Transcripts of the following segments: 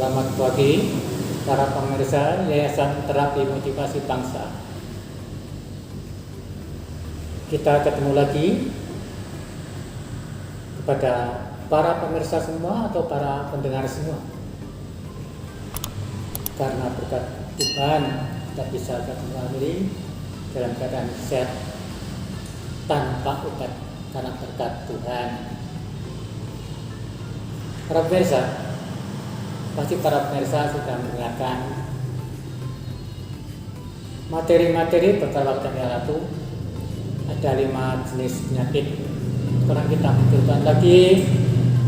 Selamat pagi para pemirsa Yayasan Terapi Motivasi Bangsa. Kita ketemu lagi kepada para pemirsa semua atau para pendengar semua. Karena berkat Tuhan kita bisa ketemu lagi dalam keadaan sehat tanpa obat karena berkat Tuhan. Para pemirsa, pasti para pemirsa sudah mendengarkan materi-materi beberapa waktu yang lalu. Ada 5 jenis penyakit. Sekarang kita munculkan lagi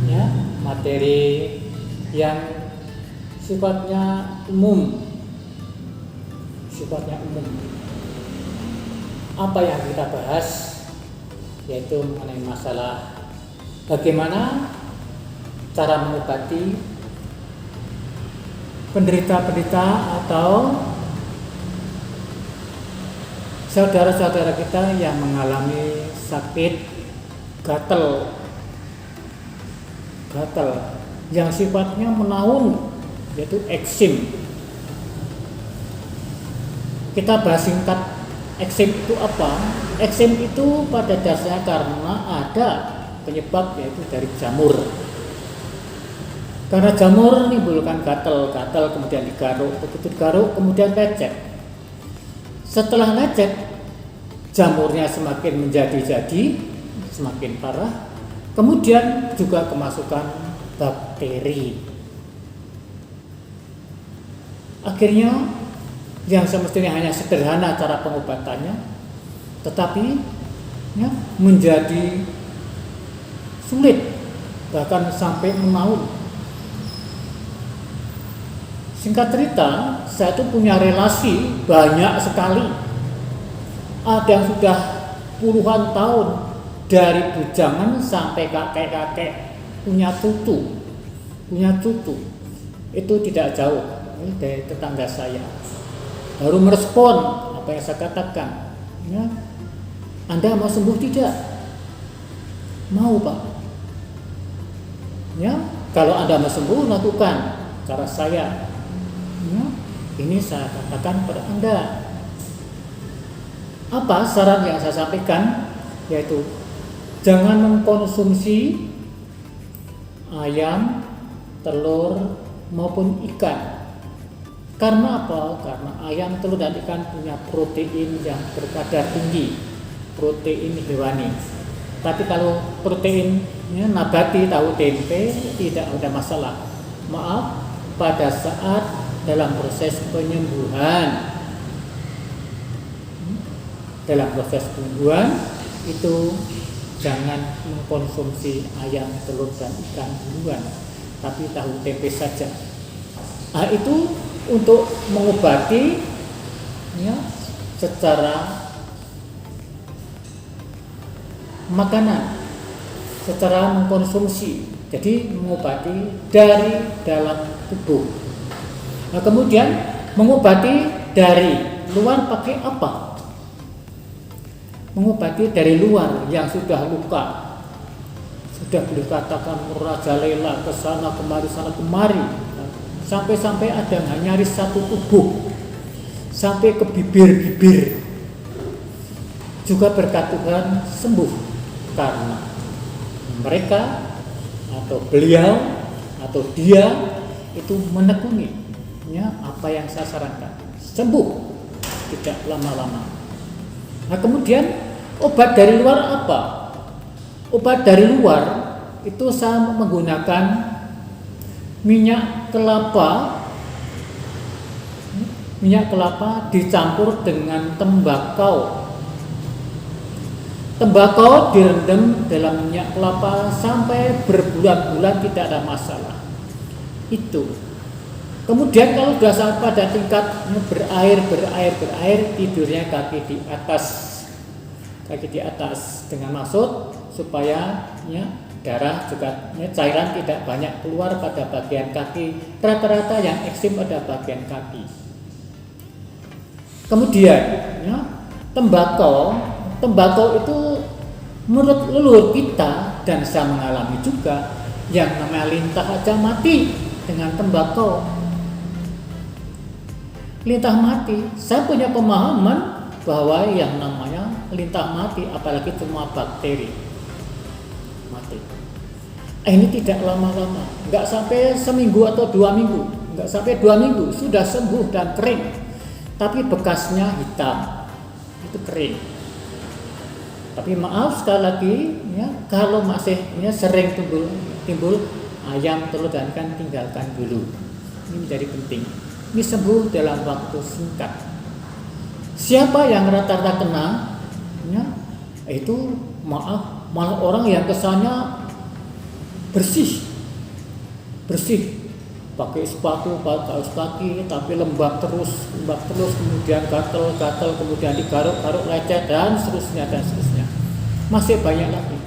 ya, materi yang sifatnya umum. Apa yang kita bahas yaitu mengenai masalah bagaimana cara mengobati penderita-penderita atau saudara-saudara kita yang mengalami sakit gatal yang sifatnya menaun, yaitu eksim. Kita bahas singkat, eksim itu apa? Eksim itu pada dasarnya karena ada penyebab, yaitu dari jamur. Karena jamur menimbulkan gatal kemudian digaruk, begitu digaruk kemudian lecet. Setelah lecet, jamurnya semakin menjadi-jadi, semakin parah. Kemudian juga kemasukan bakteri. Akhirnya yang semestinya hanya sederhana cara pengobatannya, tetapi ya, menjadi sulit, bahkan sampai menaun. Singkat cerita, saya itu punya relasi banyak sekali. Ada yang sudah puluhan tahun, dari bujangan sampai kakek-kakek punya cucu. Itu tidak jauh dari tetangga saya. Baru merespon apa yang saya katakan. Ya, Anda mau sembuh tidak? Mau, Pak. Ya, kalau Anda mau sembuh, lakukan cara saya. Ya, ini saya katakan pada Anda. Apa saran yang saya sampaikan? Yaitu jangan mengkonsumsi ayam, telur maupun ikan. Karena apa? Karena ayam, telur dan ikan punya protein yang berkadar tinggi, protein hewani. Tapi kalau proteinnya nabati, tahu, tempe, tidak ada masalah. Maaf, pada saat dalam proses penyembuhan itu jangan mengkonsumsi ayam, telur dan ikan duluan, tapi tahu, tempe saja. Itu untuk mengobati ya, secara makanan, secara mengkonsumsi, jadi mengobati dari dalam tubuh. Nah, kemudian mengobati dari luar pakai apa? Mengobati dari luar yang sudah luka, sudah boleh katakan merajalela ke sana kemari, sampai ada nyaris satu tubuh, sampai ke bibir, juga berkat Tuhan sembuh karena mereka atau beliau atau dia itu menekuni ya, apa yang saya sarankan, sembuh tidak lama-lama. Nah, kemudian obat dari luar apa? Obat dari luar itu saya menggunakan minyak kelapa dicampur dengan tembakau. Tembakau direndam dalam minyak kelapa sampai berbulan-bulan tidak ada masalah. Itu. Kemudian kalau sudah sampai pada tingkat berair, tidurnya kaki di atas dengan maksud supaya ya, darah juga ya, cairan tidak banyak keluar pada bagian kaki. Rata-rata yang eksim pada bagian kaki. Kemudian ya, tembakau itu menurut leluhur kita, dan saya mengalami juga, yang namanya lintah aja mati. dengan tembakau. Lintah mati, saya punya pemahaman bahwa yang namanya lintah mati, apalagi cuma bakteri mati, ini tidak lama-lama, nggak sampai seminggu atau 2 minggu, nggak sampai 2 minggu sudah sembuh dan kering, tapi bekasnya hitam, itu kering. Tapi maaf sekali lagi ya, kalau masih ya, sering timbul ayam telur dan ikan, tinggalkan dulu. Ini menjadi penting. Ini sembuh dalam waktu singkat. Siapa yang rata-rata kena ya, itu maaf malah orang yang kesannya bersih pakai sepatu, pakai kaos kaki, tapi lembab terus, kemudian gatel, kemudian digaruk-garuk lecet dan seterusnya. Masih banyak lagi.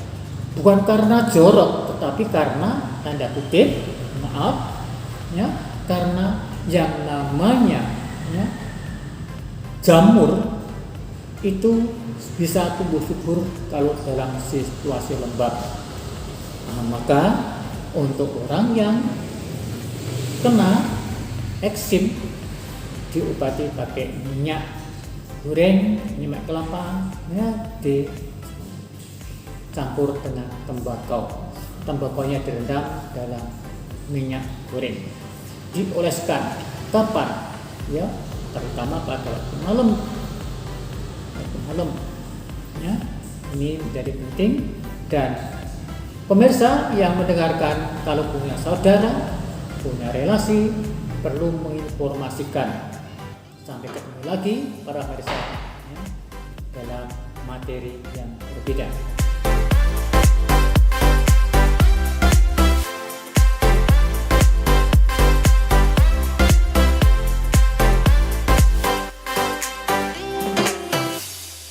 Bukan karena jorok, tetapi karena tanda kutip, maaf, ya, karena yang namanya ya, jamur itu bisa tumbuh subur kalau dalam situasi lembab. Nah, maka untuk orang yang kena eksim diobati pakai minyak goreng, minyak kelapa, ya, dicampur dengan tembakau. Tembakaunya direndam dalam minyak goreng. Dioleskan kapan? Ya, terutama pada waktu malam. Ya, ini menjadi penting. Dan pemirsa yang mendengarkan, kalau punya saudara, punya relasi, perlu menginformasikan. Sampai ketemu lagi para pemirsa ya, dalam materi yang berbeda.